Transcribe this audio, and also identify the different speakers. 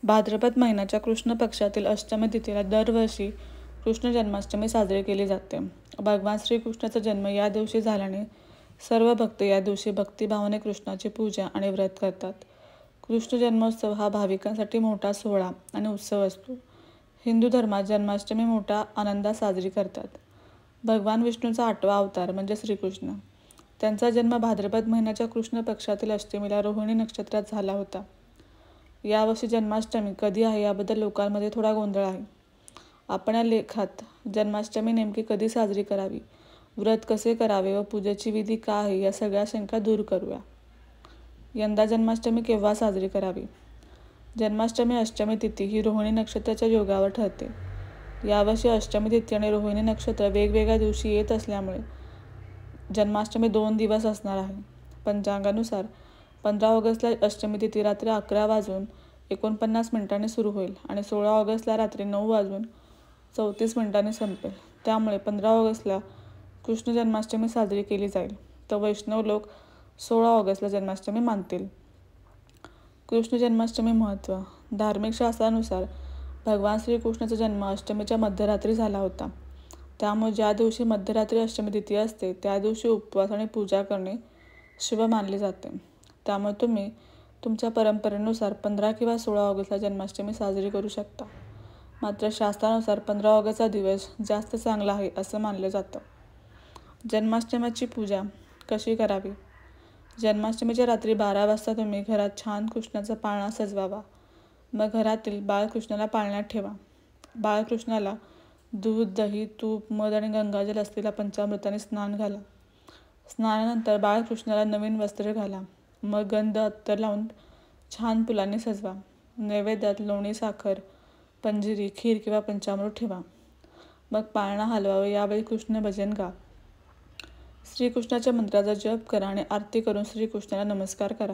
Speaker 1: भाद्रपद महिन्याच्या कृष्ण पक्षातील अष्टमी तिथीला दरवर्षी कृष्ण जन्माष्टमी साजरी केली जाते. भगवान श्रीकृष्णाचा जन्म या दिवशी झाल्याने सर्व भक्त या दिवशी भक्तिभावाने कृष्णाची पूजा आणि व्रत करतात. कृष्ण जन्मोत्सव हा भाविकांसाठी मोठा सोहळा आणि उत्सव असतो. हिंदू धर्मात जन्माष्टमी मोठ्या आनंदात साजरी करतात. भगवान विष्णूचा 8वा अवतार म्हणजे श्रीकृष्ण. त्यांचा जन्म भाद्रपद महिन्याच्या कृष्ण पक्षातील अष्टमीला रोहिणी नक्षत्रात झाला होता. यावर्षी जन्माष्टमी कधी आहे याबद्दल लोकांमध्ये थोडा गोंधळ आहे. आपण या लेखात जन्माष्टमी नेमकी कधी साजरी करावी, व्रत कसे करावे व पूजेची विधी काय आहे या सगळ्या शंका दूर करूया. यंदा जन्माष्टमी केव्हा साजरी करावी? जन्माष्टमी अष्टमी तिथी ही रोहिणी नक्षत्राच्या योगावर ठरते. यावर्षी अष्टमी तिथी आणि रोहिणी नक्षत्र वेगवेगळ्या दिवशी येत असल्यामुळे जन्माष्टमी 2 दिवस असणार आहे. पंचांगानुसार 15 ऑगस्टला अष्टमी तिथी रात्री 11:49 सुरू होईल आणि 16 ऑगस्टला रात्री 9:34 संपेल. त्यामुळे 15 ऑगस्टला कृष्ण जन्माष्टमी साजरी केली जाईल, तर वैष्णव लोक 16 ऑगस्टला जन्माष्टमी मानतील. कृष्ण जन्माष्टमी महत्त्व. धार्मिक शास्त्रानुसार भगवान श्रीकृष्णाचा जन्म अष्टमीच्या मध्यरात्री झाला होता. त्यामुळे ज्या दिवशी मध्यरात्री अष्टमी तिथी असते त्या दिवशी उपवास आणि पूजा करणे शुभ मानले जाते. त्यामुळे तुम्ही तुमच्या परंपरेनुसार 15 किंवा 16 ऑगस्टला जन्माष्टमी साजरी करू शकता. मात्र शास्त्रानुसार 15 ऑगस्टचा दिवस जास्त चांगला आहे असं मानलं जातं. जन्माष्टमीची पूजा कशी करावी? जन्माष्टमीच्या रात्री 12 वाजता तुम्ही घरात छान कृष्णाचा पाळणा सजवावा. मग घरातील बाळकृष्णाला पाळण्यात ठेवा. बाळकृष्णाला दूध, दही, तूप, मध आणि गंगाजल असलेल्या पंचामृताने स्नान घाला. स्नानानंतर बाळकृष्णाला नवीन वस्त्र घाला. मग गंध, अत्तर लावून छान फुलांनी सजवा. नैवेद्यात लोणी, साखर, पंजिरी, खीर किंवा पंचामृत ठेवा. मग पाळणा हलवा व यावेळी कृष्ण भजन गा. श्रीकृष्णाच्या मंत्राचा जप करा आणि आरती करून श्रीकृष्णाला नमस्कार करा.